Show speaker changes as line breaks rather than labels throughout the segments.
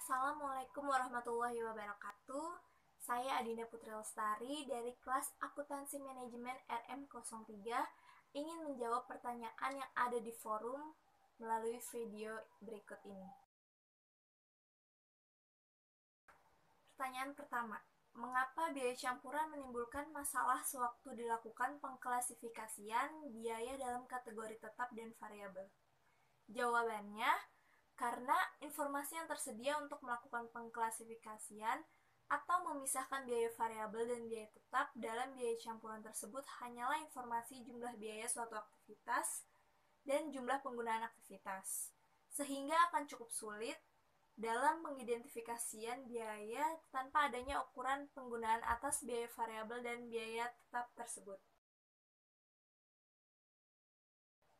Assalamualaikum warahmatullahi wabarakatuh. Saya Adinda Putri Lestari dari kelas Akuntansi Manajemen RM03 ingin menjawab pertanyaan yang ada di forum melalui video berikut ini. Pertanyaan pertama, mengapa biaya campuran menimbulkan masalah sewaktu dilakukan pengklasifikasian biaya dalam kategori tetap dan variabel? Jawabannya, karena informasi yang tersedia untuk melakukan pengklasifikasian atau memisahkan biaya variabel dan biaya tetap dalam biaya campuran tersebut hanyalah informasi jumlah biaya suatu aktivitas dan jumlah penggunaan aktivitas, sehingga akan cukup sulit dalam mengidentifikasian biaya tanpa adanya ukuran penggunaan atas biaya variabel dan biaya tetap tersebut.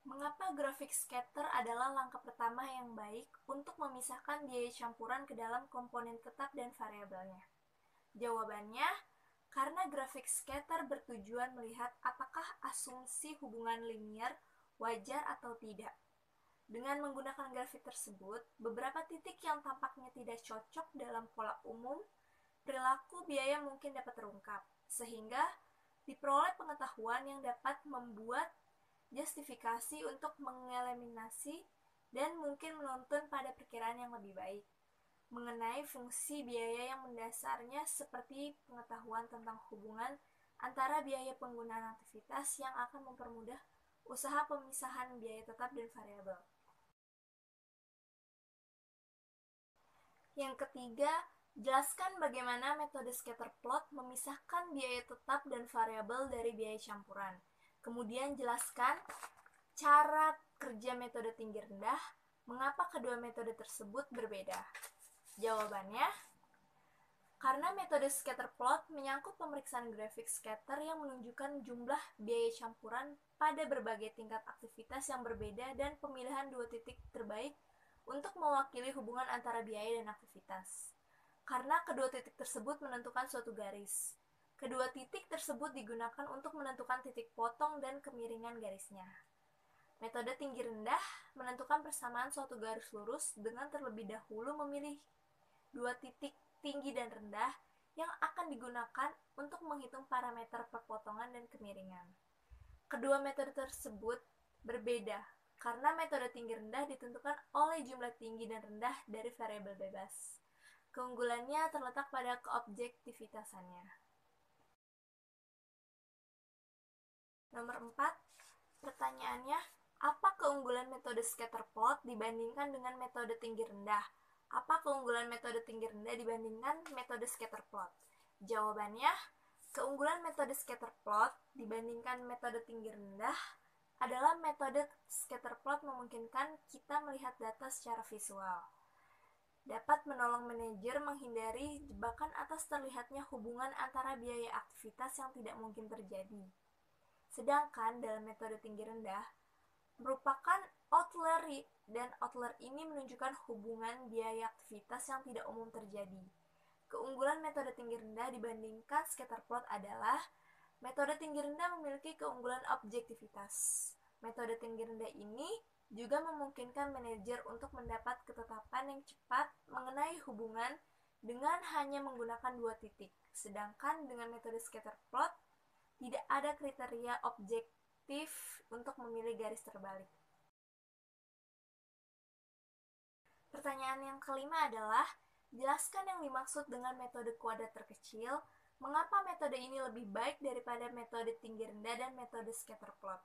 Mengapa grafik scatter adalah langkah pertama yang baik untuk memisahkan biaya campuran ke dalam komponen tetap dan variabelnya? Jawabannya, karena grafik scatter bertujuan melihat apakah asumsi hubungan linier wajar atau tidak. Dengan menggunakan grafik tersebut, beberapa titik yang tampaknya tidak cocok dalam pola umum, perilaku biaya mungkin dapat terungkap, sehingga diperoleh pengetahuan yang dapat membuat justifikasi untuk mengeliminasi dan mungkin menuntun pada perkiraan yang lebih baik mengenai fungsi biaya yang mendasarnya, seperti pengetahuan tentang hubungan antara biaya penggunaan aktivitas yang akan mempermudah usaha pemisahan biaya tetap dan variabel. Yang ketiga, jelaskan bagaimana metode scatter plot memisahkan biaya tetap dan variabel dari biaya campuran. Kemudian jelaskan cara kerja metode tinggi rendah, mengapa kedua metode tersebut berbeda. Jawabannya, karena metode scatter plot menyangkut pemeriksaan grafik scatter yang menunjukkan jumlah biaya campuran pada berbagai tingkat aktivitas yang berbeda dan pemilihan dua titik terbaik untuk mewakili hubungan antara biaya dan aktivitas. Karena kedua titik tersebut menentukan suatu garis. Kedua titik tersebut digunakan untuk menentukan titik potong dan kemiringan garisnya. Metode tinggi rendah menentukan persamaan suatu garis lurus dengan terlebih dahulu memilih dua titik tinggi dan rendah yang akan digunakan untuk menghitung parameter perpotongan dan kemiringan. Kedua metode tersebut berbeda karena metode tinggi rendah ditentukan oleh jumlah tinggi dan rendah dari variabel bebas. Keunggulannya terletak pada keobjektivitasannya. Nomor 4, pertanyaannya, apa keunggulan metode scatter plot dibandingkan dengan metode tinggi rendah? Apa keunggulan metode tinggi rendah dibandingkan metode scatter plot? Jawabannya, keunggulan metode scatter plot dibandingkan metode tinggi rendah adalah metode scatter plot memungkinkan kita melihat data secara visual. Dapat menolong manajer menghindari jebakan atas terlihatnya hubungan antara biaya aktivitas yang tidak mungkin terjadi. Sedangkan dalam metode tinggi rendah merupakan outlier dan outlier ini menunjukkan hubungan biaya aktivitas yang tidak umum terjadi. Keunggulan metode tinggi rendah dibandingkan scatter plot adalah metode tinggi rendah memiliki keunggulan objektivitas. Metode tinggi rendah ini juga memungkinkan manajer untuk mendapat ketetapan yang cepat mengenai hubungan dengan hanya menggunakan dua titik. Sedangkan dengan metode scatter plot tidak ada kriteria objektif untuk memilih garis terbalik. Pertanyaan yang kelima adalah, jelaskan yang dimaksud dengan metode kuadrat terkecil, mengapa metode ini lebih baik daripada metode tinggi rendah dan metode scatter plot?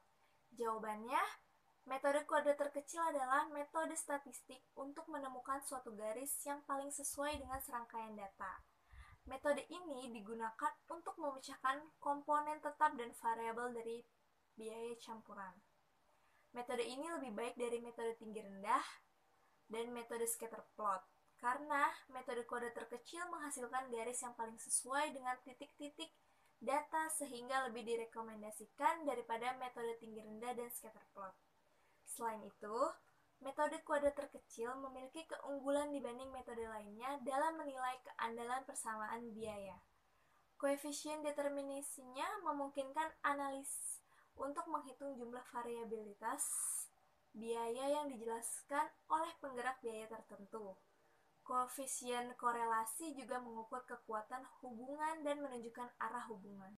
Jawabannya, metode kuadrat terkecil adalah metode statistik untuk menemukan suatu garis yang paling sesuai dengan serangkaian data. Metode ini digunakan untuk memecahkan komponen tetap dan variabel dari biaya campuran. Metode ini lebih baik dari metode tinggi rendah dan metode scatter plot, karena metode kuadrat terkecil menghasilkan garis yang paling sesuai dengan titik-titik data sehingga lebih direkomendasikan daripada metode tinggi rendah dan scatter plot. Selain itu, metode kuadrat terkecil memiliki keunggulan dibanding metode lainnya dalam menilai keandalan persamaan biaya. Koefisien determinasinya memungkinkan analis untuk menghitung jumlah variabilitas biaya yang dijelaskan oleh penggerak biaya tertentu. Koefisien korelasi juga mengukur kekuatan hubungan dan menunjukkan arah hubungan.